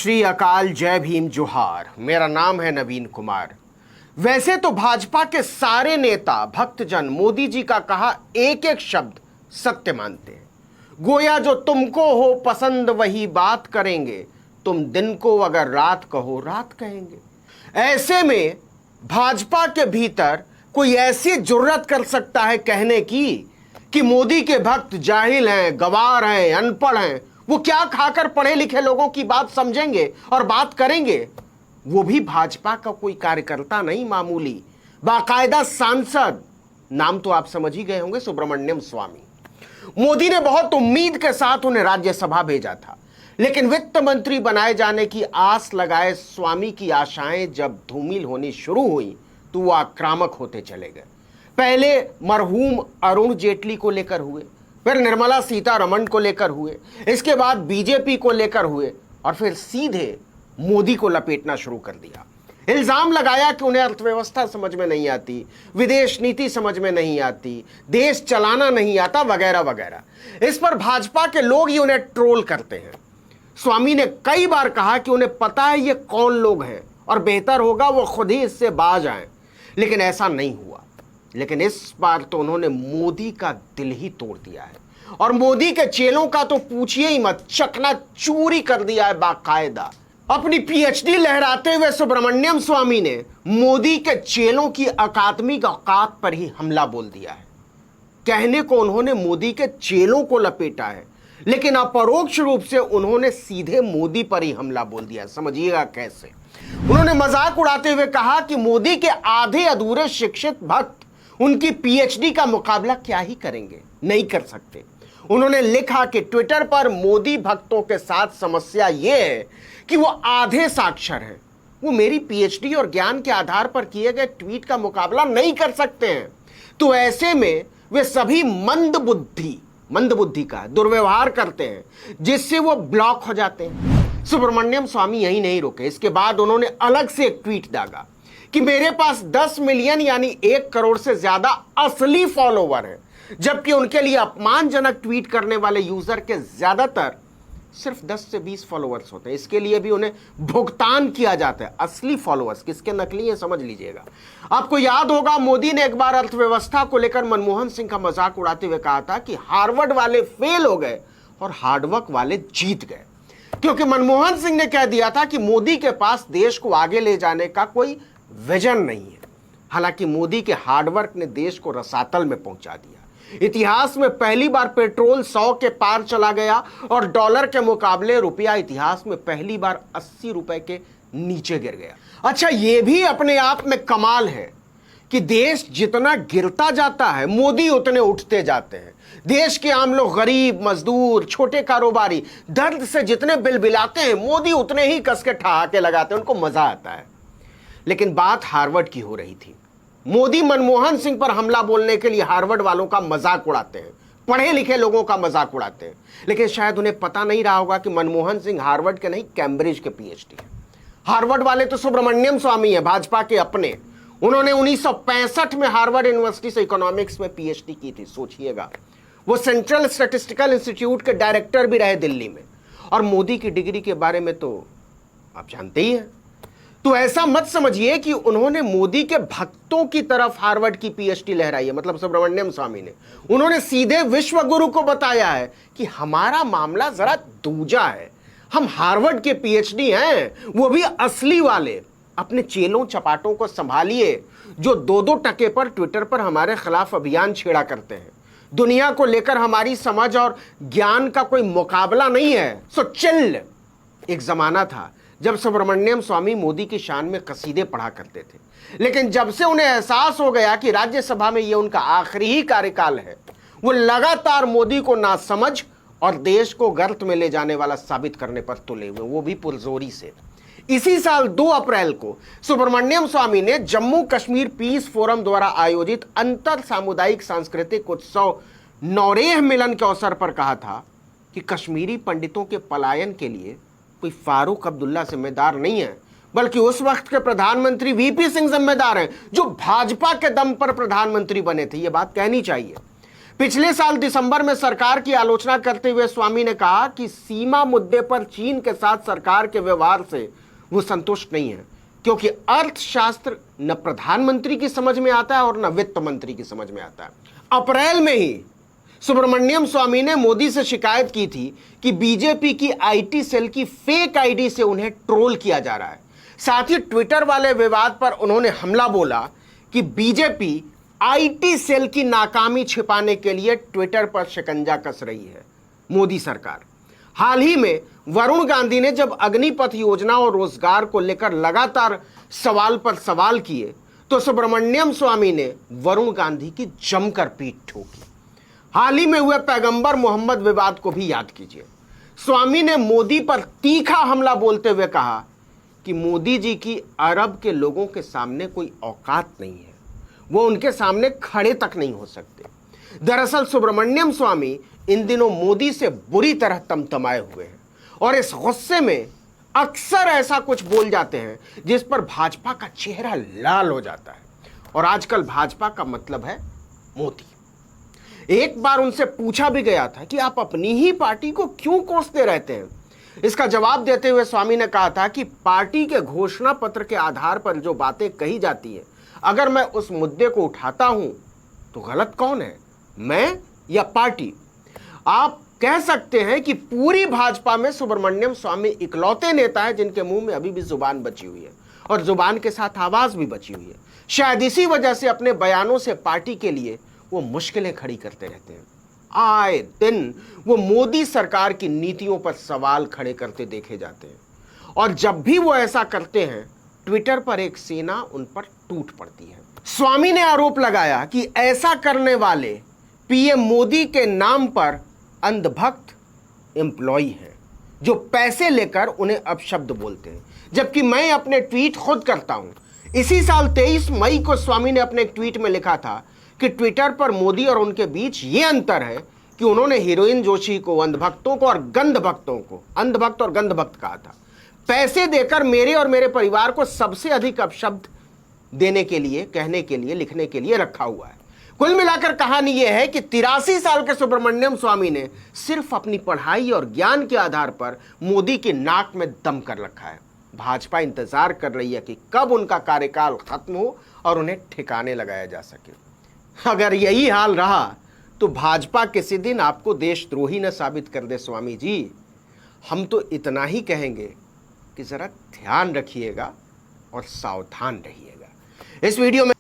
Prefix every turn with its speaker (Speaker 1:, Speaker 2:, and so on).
Speaker 1: श्री अकाल, जय भीम, जोहार। मेरा नाम है नवीन कुमार। वैसे तो भाजपा के सारे नेता भक्तजन मोदी जी का कहा एक एक शब्द सत्य मानते हैं। गोया जो तुमको हो पसंद वही बात करेंगे, तुम दिन को अगर रात कहो रात कहेंगे। ऐसे में भाजपा के भीतर कोई ऐसी जुर्रत कर सकता है कहने की कि मोदी के भक्त जाहिल हैं, गवार हैं, अनपढ़ हैं, वो क्या खाकर पढ़े लिखे लोगों की बात समझेंगे और बात करेंगे। वो भी भाजपा का कोई कार्यकर्ता नहीं, मामूली बाकायदा सांसद। नाम तो आप समझ ही गए होंगे, सुब्रमण्यम स्वामी। मोदी ने बहुत उम्मीद के साथ उन्हें राज्यसभा भेजा था, लेकिन वित्त मंत्री बनाए जाने की आस लगाए स्वामी की आशाएं जब धूमिल होनी शुरू हुई तो वो आक्रामक होते चले गए। पहले मरहूम अरुण जेटली को लेकर हुए, फिर निर्मला सीतारमण को लेकर हुए, इसके बाद बीजेपी को लेकर हुए और फिर सीधे मोदी को लपेटना शुरू कर दिया। इल्जाम लगाया कि उन्हें अर्थव्यवस्था समझ में नहीं आती, विदेश नीति समझ में नहीं आती, देश चलाना नहीं आता, वगैरह वगैरह। इस पर भाजपा के लोग ही उन्हें ट्रोल करते हैं। स्वामी ने कई बार कहा कि उन्हें पता है ये कौन लोग हैं और बेहतर होगा वो खुद ही इससे बाज आए, लेकिन ऐसा नहीं हुआ। लेकिन इस बार तो उन्होंने मोदी का दिल ही तोड़ दिया है और मोदी के चेलों का तो पूछिए ही मत, चकनाचूर कर दिया है बाकायदा। अपनी पीएचडी लहराते हुए सुब्रमण्यम स्वामी ने मोदी के चेलों की अकादमिक औकात पर ही हमला बोल दिया है। कहने को उन्होंने मोदी के चेलों को लपेटा है, लेकिन अपरोक्ष रूप से उन्होंने सीधे मोदी पर ही हमला बोल दिया। समझिएगा कैसे। उन्होंने मजाक उड़ाते हुए कहा कि मोदी के आधे अधूरे शिक्षित भक्त उनकी पीएचडी का मुकाबला क्या ही करेंगे, नहीं कर सकते। उन्होंने लिखा कि ट्विटर पर मोदी भक्तों के साथ समस्या यह है कि वो आधे साक्षर हैं, वो मेरी पीएचडी और ज्ञान के आधार पर किए गए ट्वीट का मुकाबला नहीं कर सकते हैं। तो ऐसे में वे सभी मंद बुद्धि का दुर्व्यवहार करते हैं, जिससे वो ब्लॉक हो जाते हैं। सुब्रमण्यम स्वामी यही नहीं रुके। इसके बाद उन्होंने अलग से एक ट्वीट दागा कि मेरे पास 10 मिलियन यानी 1 करोड़ से ज्यादा असली फॉलोवर हैं, जबकि उनके लिए अपमानजनक ट्वीट करने वाले यूजर के ज्यादातर सिर्फ 10 से 20 फॉलोअर्स होते हैं। इसके लिए भी उन्हें भुगतान किया जाता है। असली फॉलोअर्स किसके नकली है समझ लीजिएगा। आपको याद होगा मोदी ने एक बार अर्थव्यवस्था को लेकर मनमोहन सिंह का मजाक उड़ाते हुए कहा था कि हार्वर्ड वाले फेल हो गए और हार्डवर्क वाले जीत गए, क्योंकि मनमोहन सिंह ने कह दिया था कि मोदी के पास देश को आगे ले जाने का कोई विजन नहीं है। हालांकि मोदी के हार्डवर्क ने देश को रसातल में पहुंचा दिया। इतिहास में पहली बार पेट्रोल 100 के पार चला गया और डॉलर के मुकाबले रुपया इतिहास में पहली बार 80 रुपए के नीचे गिर गया। अच्छा, यह भी अपने आप में कमाल है कि देश जितना गिरता जाता है मोदी उतने उठते जाते हैं। देश के आम लोग, गरीब, मजदूर, छोटे कारोबारी दर्द से जितने बिलबिलाते हैं मोदी उतने ही कस के ठहाके लगाते हैं, उनको मजा आता है। लेकिन बात हार्वर्ड की हो रही थी। मोदी मनमोहन सिंह पर हमला बोलने के लिए हार्वर्ड वालों का मजाक उड़ाते हैं, पढ़े लिखे लोगों का मजाक उड़ाते हैं, लेकिन शायद उन्हें पता नहीं रहा होगा कि मनमोहन सिंह हार्वर्ड के नहीं, कैम्ब्रिज के पीएचडी है। हार्वर्ड वाले तो सुब्रमण्यम स्वामी है, भाजपा के अपने। उन्होंने 1965 में हार्वर्ड यूनिवर्सिटी से इकोनॉमिक्स में पीएचडी की थी, सोचिएगा। वो सेंट्रल स्टैटिस्टिकल इंस्टीट्यूट के डायरेक्टर भी रहे दिल्ली में। और मोदी की डिग्री के बारे में तो आप जानते ही हैं। तो ऐसा मत समझिए कि उन्होंने मोदी के भक्तों की तरफ हार्वर्ड की पीएचडी लहराई है, मतलब सुब्रमण्यम स्वामी ने। उन्होंने सीधे विश्व गुरु को बताया है कि हमारा मामला जरा दूजा है, हम हार्वर्ड के पीएचडी हैं, वो भी असली वाले। अपने चेलों चपाटों को संभालिए जो 2-2 टके पर ट्विटर पर हमारे खिलाफ अभियान छेड़ा करते हैं। दुनिया को लेकर हमारी समझ और ज्ञान का कोई मुकाबला नहीं है, सो चिल। एक जमाना था जब सुब्रमण्यम स्वामी मोदी की शान में कसीदे पढ़ा करते थे, लेकिन जब से उन्हें एहसास हो गया कि राज्यसभा में यह उनका आखिरी ही कार्यकाल है, वो लगातार मोदी को नासमझ और देश को गर्त में ले जाने वाला साबित करने पर तुले हुए, वो भी पुरजोरी से। इसी साल 2 अप्रैल को सुब्रमण्यम स्वामी ने जम्मू कश्मीर पीस फोरम द्वारा आयोजित अंतर सामुदायिक सांस्कृतिक उत्सव नौरेह मिलन के अवसर पर कहा था कि कश्मीरी पंडितों के पलायन के लिए कोई फारूक अब्दुल्ला जिम्मेदार नहीं है, बल्कि उस वक्त के प्रधानमंत्री वीपी सिंह जिम्मेदार हैं, जो भाजपा के दम पर प्रधानमंत्री बने थे। यह बात कहनी चाहिए। पिछले साल दिसंबर में सरकार की आलोचना करते हुए स्वामी ने कहा कि सीमा मुद्दे पर चीन के साथ सरकार के व्यवहार से वो संतुष्ट नहीं है, क्योंकि अर्थशास्त्र न प्रधानमंत्री की समझ में आता है और न वित्त मंत्री की समझ में आता है। अप्रैल में ही सुब्रमण्यम स्वामी ने मोदी से शिकायत की थी कि बीजेपी की आईटी सेल की फेक आईडी से उन्हें ट्रोल किया जा रहा है। साथ ही ट्विटर वाले विवाद पर उन्होंने हमला बोला कि बीजेपी आईटी सेल की नाकामी छिपाने के लिए ट्विटर पर शिकंजा कस रही है मोदी सरकार। हाल ही में वरुण गांधी ने जब अग्निपथ योजना और रोजगार को लेकर लगातार सवाल पर सवाल किए तो सुब्रमण्यम स्वामी ने वरुण गांधी की जमकर पीठ ठोकी। हाल ही में हुए पैगंबर मोहम्मद विवाद को भी याद कीजिए। स्वामी ने मोदी पर तीखा हमला बोलते हुए कहा कि मोदी जी की अरब के लोगों के सामने कोई औकात नहीं है, वो उनके सामने खड़े तक नहीं हो सकते। दरअसल सुब्रमण्यम स्वामी इन दिनों मोदी से बुरी तरह तमतमाए हुए हैं और इस गुस्से में अक्सर ऐसा कुछ बोल जाते हैं जिस पर भाजपा का चेहरा लाल हो जाता है। और आजकल भाजपा का मतलब है मोदी। एक बार उनसे पूछा भी गया था कि आप अपनी ही पार्टी को क्यों कोसते रहते हैं। इसका जवाब देते हुए स्वामी ने कहा था कि पार्टी के घोषणा पत्र के आधार पर जो बातें कही जाती है, अगर मैं उस मुद्दे को उठाता हूं तो गलत कौन है, मैं या पार्टी? आप कह सकते हैं कि पूरी भाजपा में सुब्रमण्यम स्वामी इकलौते नेता है जिनके मुंह में अभी भी जुबान बची हुई है और जुबान के साथ आवाज भी बची हुई है। शायद इसी वजह से अपने बयानों से पार्टी के लिए वो मुश्किलें खड़ी करते रहते हैं। आए दिन वो मोदी सरकार की नीतियों पर सवाल खड़े करते देखे जाते हैं और जब भी वो ऐसा करते हैं ट्विटर पर एक सेना उन पर टूट पड़ती है। स्वामी ने आरोप लगाया कि ऐसा करने वाले पीएम मोदी के नाम पर अंधभक्त एम्प्लॉई हैं जो पैसे लेकर उन्हें अपशब्द बोलते हैं, जबकि मैं अपने ट्वीट खुद करता हूं। इसी साल 23 मई को स्वामी ने अपने एक ट्वीट में लिखा था कि ट्विटर पर मोदी और उनके बीच ये अंतर है कि उन्होंने हीरोइन जोशी को अंधभक्तों को और गंधभक्तों को, अंधभक्त और गंधभक्त कहा था, पैसे देकर मेरे और मेरे परिवार को सबसे अधिक अपशब्द देने के लिए, कहने के लिए, लिखने के लिए रखा हुआ है। कुल मिलाकर कहानी यह है कि 83 साल के सुब्रमण्यम स्वामी ने सिर्फ अपनी पढ़ाई और ज्ञान के आधार पर मोदी की नाक में दम कर रखा है। भाजपा इंतजार कर रही है कि कब उनका कार्यकाल खत्म हो और उन्हें ठिकाने लगाया जा सके। अगर यही हाल रहा तो भाजपा किसी दिन आपको देशद्रोही न साबित कर दे स्वामी जी। हम तो इतना ही कहेंगे कि जरा ध्यान रखिएगा और सावधान रहिएगा। इस वीडियो में